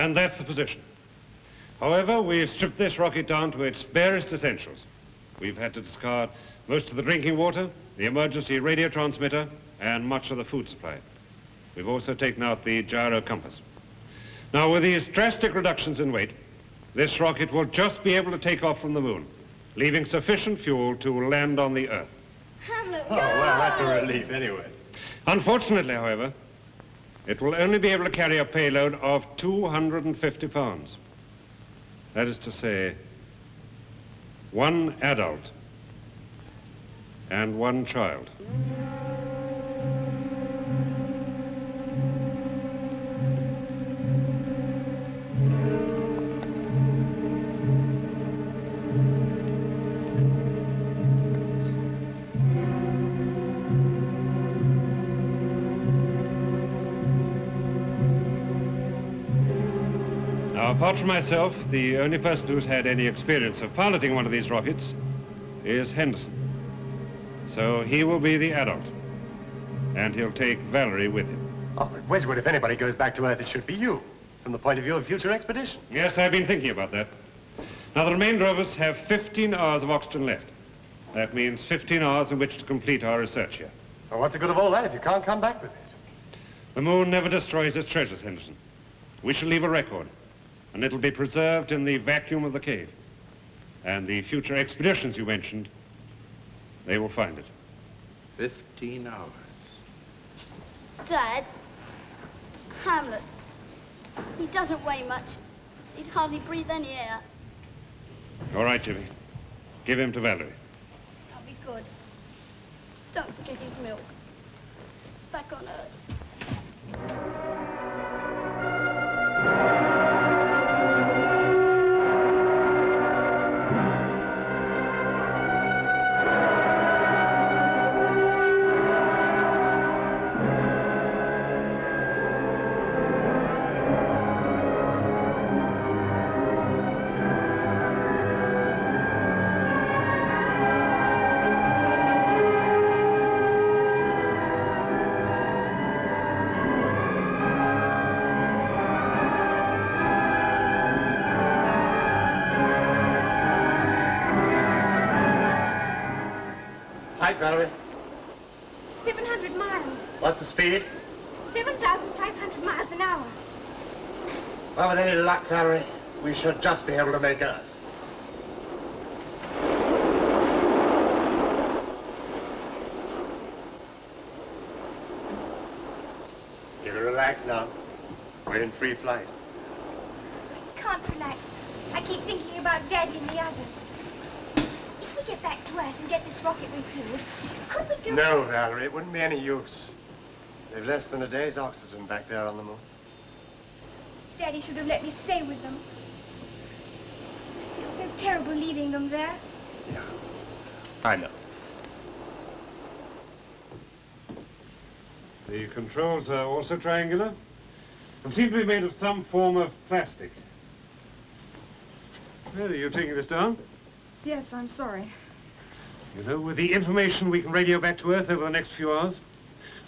And that's the position. However, we've stripped this rocket down to its barest essentials. We've had to discard most of the drinking water, the emergency radio transmitter, and much of the food supply. We've also taken out the gyro compass. Now, with these drastic reductions in weight, this rocket will just be able to take off from the moon, leaving sufficient fuel to land on the Earth. Hamlet, oh, well, that's a relief anyway. Unfortunately, however, it will only be able to carry a payload of 250 pounds. That is to say, 1 adult and 1 child. Apart from myself, the only person who's had any experience of piloting one of these rockets is Henderson. So he will be the adult, and he'll take Valerie with him. Oh, but Wedgwood, if anybody goes back to Earth, it should be you, from the point of view of future expedition. Yes, I've been thinking about that. Now, the remainder of us have 15 hours of oxygen left. That means 15 hours in which to complete our research here. Well, what's the good of all that if you can't come back with it? The moon never destroys its treasures, Henderson. We shall leave a record, and it'll be preserved in the vacuum of the cave. And the future expeditions you mentioned, they will find it. 15 hours. Dad, Hamlet, he doesn't weigh much. He'd hardly breathe any air. All right, Jimmy. Give him to Valerie. That'll be good. Don't forget his milk. Back on Earth. Valerie? 700 miles. What's the speed? 7,500 miles an hour. Well, with any luck, Valerie, we should just be able to make Earth. You can relax now. We're in free flight. I can't relax. I keep thinking about Daddy and the others. If we get back to Earth and get this rocket refueled, could we go... No, Valerie, it wouldn't be any use. They've less than a day's oxygen back there on the moon. Daddy should have let me stay with them. I feel so terrible leaving them there. Yeah, I know. The controls are also triangular and seem to be made of some form of plastic. Well, are you taking this down? Yes, I'm sorry. You know, with the information we can radio back to Earth over the next few hours,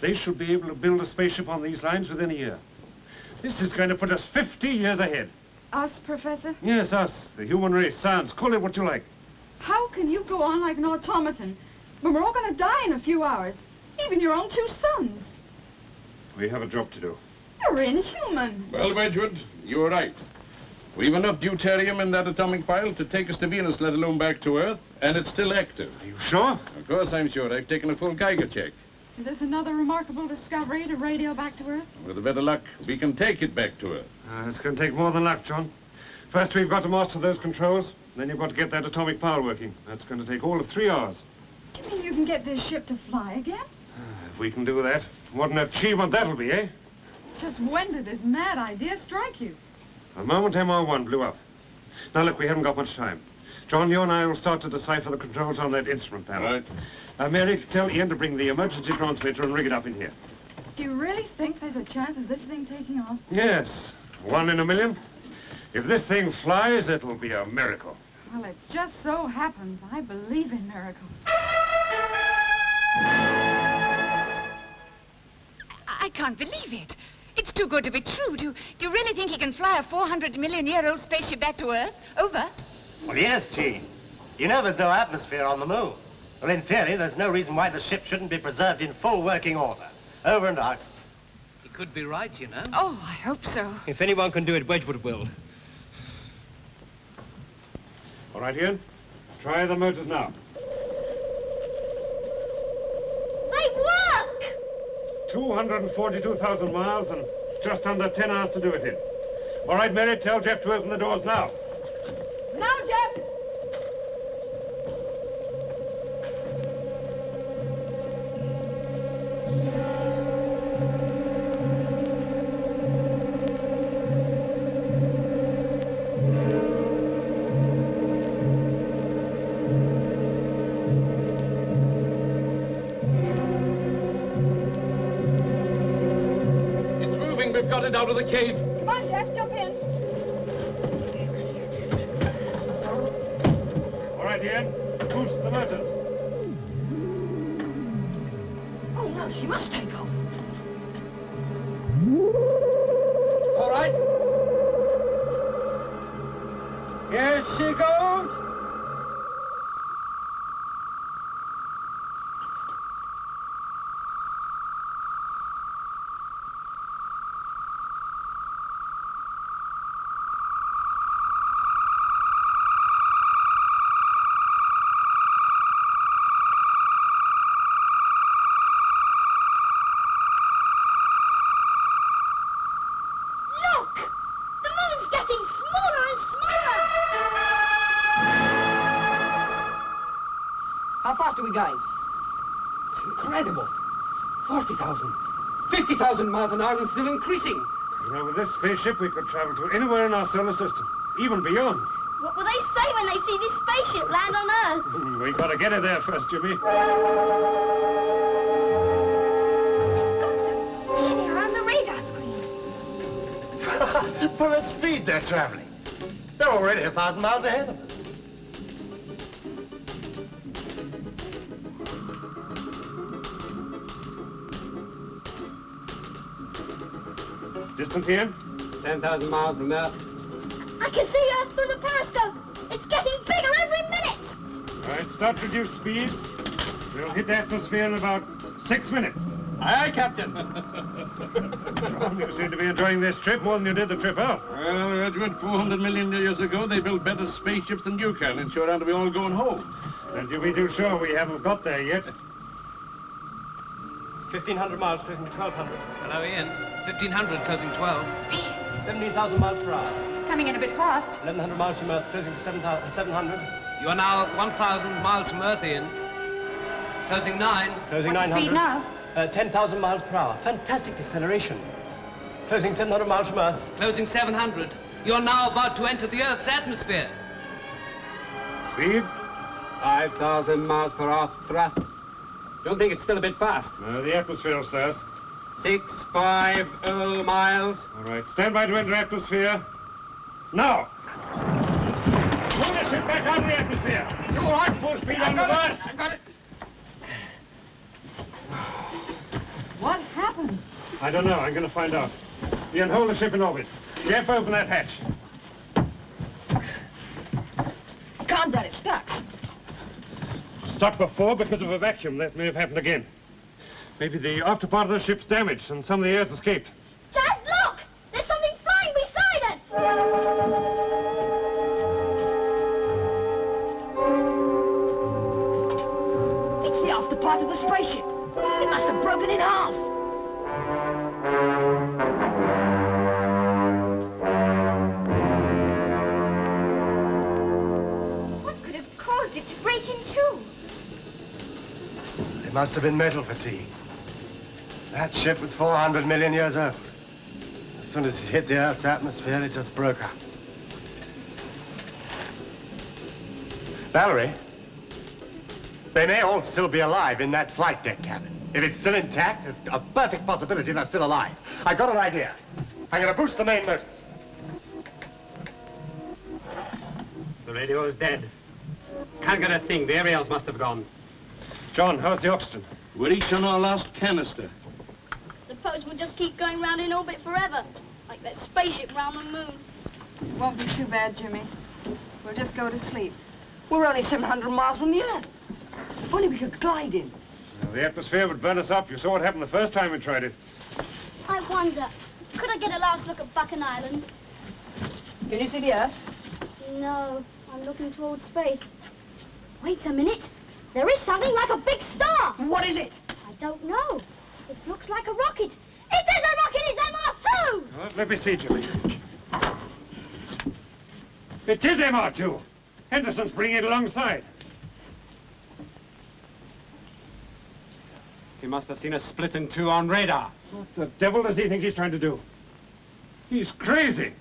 they should be able to build a spaceship on these lines within a year. This is going to put us 50 years ahead. Us, Professor? Yes, us, the human race, science, call it what you like. How can you go on like an automaton when we're all going to die in a few hours? Even your own 2 sons. We have a job to do. You're inhuman. Well, Wedgwood, you were right. We've enough deuterium in that atomic pile to take us to Venus, let alone back to Earth, and it's still active. Are you sure? Of course I'm sure. I've taken a full Geiger check. Is this another remarkable discovery to radio back to Earth? With a bit of luck, we can take it back to Earth. It's going to take more than luck, John. First, we've got to master those controls. Then you've got to get that atomic pile working. That's going to take all of 3 hours. Do you mean you can get this ship to fly again? If we can do that, what an achievement that'll be, eh? Just when did this mad idea strike you? The moment MR1 blew up. Now, look, we haven't got much time. John, you and I will start to decipher the controls on that instrument panel. Right. Mary, tell Ian to bring the emergency transmitter and rig it up in here. Do you really think there's a chance of this thing taking off? Yes, 1 in a million. If this thing flies, it'll be a miracle. Well, it just so happens I believe in miracles. I can't believe it. It's too good to be true. Do you really think he can fly a 400-million-year-old spaceship back to Earth? Over? Well, yes, Gene. You know there's no atmosphere on the moon. Well, in theory, there's no reason why the ship shouldn't be preserved in full working order. Over and out. He could be right, you know. Oh, I hope so. If anyone can do it, Wedgwood will. All right, Ian. Try the motors now. They work! 242,000 miles and just under 10 hours to do it in. All right, Mary, tell Jeff to open the doors now. Now, Jeff! We've got it out of the cave. Come on, Jeff, jump in. All right, Ian. Boost the motors. Oh, no, she must take off. All right. Here she goes. How fast are we going? It's incredible. 40,000, 50,000 miles an hour and still increasing. You know, with this spaceship, we could travel to anywhere in our solar system, even beyond. What will they say when they see this spaceship land on Earth? We've got to get it there first, Jimmy. Here they are on the radar screen. For the speed they're traveling. They're already 1,000 miles ahead of us. Distance here? 10,000 miles from Earth. I can see Earth through the periscope. It's getting bigger every minute. All right, start reduce speed. We'll hit the atmosphere in about 6 minutes. Aye, Captain. John, you seem to be enjoying this trip more than you did the trip out. Well, Edward, 400 million years ago, they built better spaceships than you can, and sure aren't we all going home. And you be too sure we haven't got there yet. 1,500 miles, closing to 1,200. Hello, Ian. 1,500, closing 12. Speed. 17,000 miles per hour. Coming in a bit fast. 1,100 miles from Earth, closing to 700. You are now 1,000 miles from Earth, Ian. Closing 9. Closing What's the 900. speed now? 10,000 miles per hour. Fantastic acceleration. Closing 700 miles from Earth. Closing 700. You are now about to enter the Earth's atmosphere. Speed? 5,000 miles per hour thrust. Don't think it's still a bit fast. The atmosphere will start. 650 miles. All right, stand by to enter atmosphere. Now! Pull the ship back out of the atmosphere. You all right? Full speed on the bus. I've got it. What happened? I don't know. I'm going to find out. Ian, hold the ship in orbit. Jeff, open that hatch. Can't get it stuck. Stuck before because of a vacuum. That may have happened again. Maybe the after part of the ship's damaged and some of the air's escaped. Dad, look! There's something flying beside us! It's the after part of the spaceship. It must have broken in half. What could have caused it to break in two? It must have been metal fatigue. That ship was 400 million years old. As soon as it hit the Earth's atmosphere, it just broke up. Valerie, they may all still be alive in that flight deck cabin. If it's still intact, there's a perfect possibility they're still alive. I got an idea. I'm going to boost the main motors. The radio is dead. Can't get a thing. The aerials must have gone. John, how's the oxygen? We're each on our last canister. suppose we'll just keep going round in orbit forever, like that spaceship round the moon. It won't be too bad, Jimmy. We'll just go to sleep. We're only 700 miles from the Earth. If only we could glide in. Well, the atmosphere would burn us up. You saw what happened the first time we tried it. I wonder, could I get a last look at Buchan Island? Can you see the Earth? No, I'm looking towards space. Wait a minute. There is something like a big star. What is it? I don't know. It looks like a rocket. It is a rocket! It's MR2! Well, let me see, Jimmy. It is MR2. Henderson's bringing it alongside. He must have seen us split in two on radar. What the devil does he think he's trying to do? He's crazy.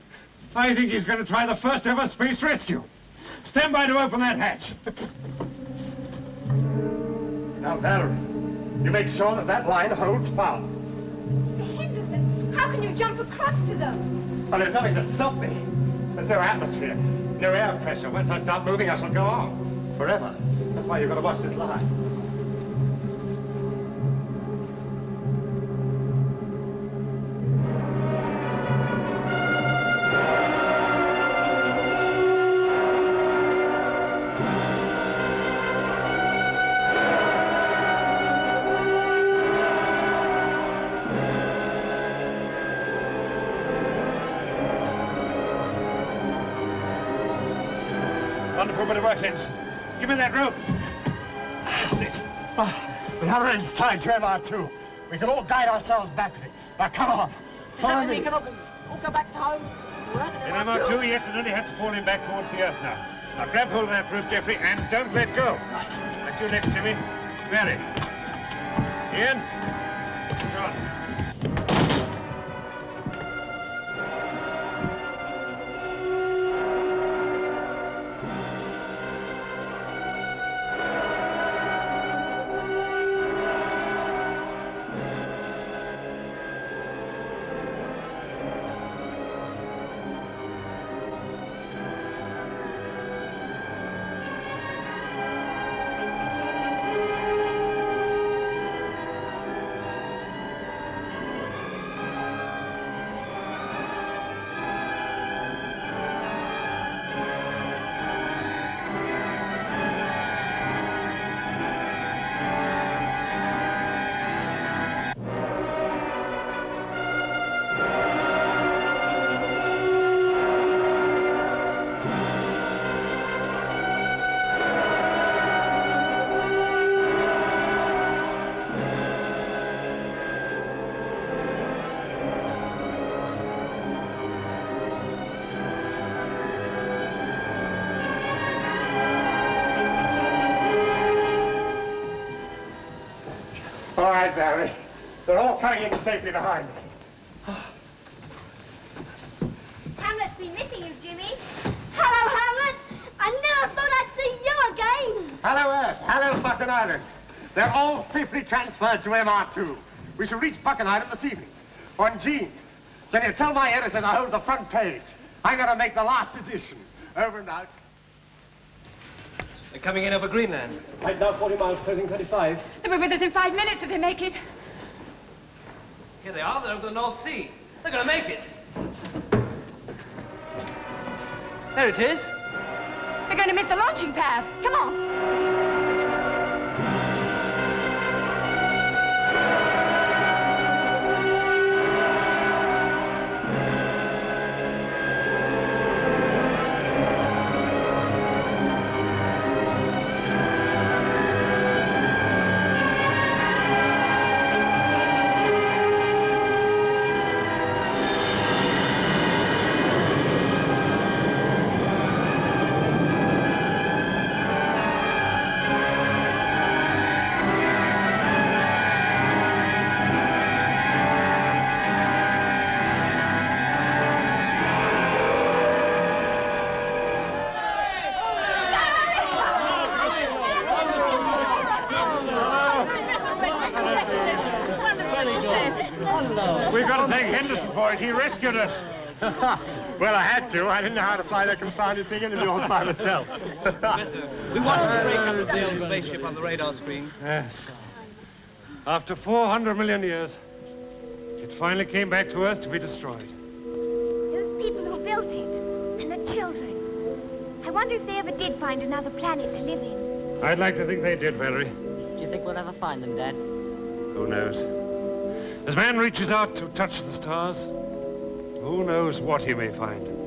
I think he's going to try the first ever space rescue. Stand by to open that hatch. Now, Valerie, you make sure that that line holds fast. Mr. Henderson, how can you jump across to them? Well, there's nothing to stop me. There's no atmosphere, no air pressure. Once I start moving, I shall go on. Forever. That's why you've got to watch this line. Wonderful bit of work, Lens. Give me that rope. That's it. The other end's tied to MR2. We can all guide ourselves back to it. Now, come on. Follow me. We can all go back to home. In MR2, yes, and only had to fall in back towards the Earth now. Now, grab hold of that rope, Jeffrey, and don't let go. That's you next, Jimmy. Mary. Ian. John. All right, Barry. They're all coming in safely behind me. Hamlet's been missing you, Jimmy. Hello, Hamlet. I never thought I'd see you again. Hello, Earth. Hello, Buchan Island. They're all safely transferred to MR2. We shall reach Buchan Island this evening. On Jean, can you tell my editor to hold the front page? I'm going to make the last edition. Over and out. They're coming in over Greenland. Right now, 40 miles, closing 35. They'll be with us in 5 minutes if they make it. Here they are. They're over the North Sea. They're going to make it. There it is. They're going to miss the launching pad. Come on. We've got to thank Henderson for it. He rescued us. Well, I had to. I didn't know how to fly that confounded thing into the old by myself. We watched the breakup of the old spaceship on the radar screen. Yes. After 400 million years, It finally came back to Earth to be destroyed. Those people who built it, and the children. I wonder if they ever did find another planet to live in. I'd like to think they did, Valerie. Do you think we'll ever find them, Dad? Who knows? As man reaches out to touch the stars, who knows what he may find.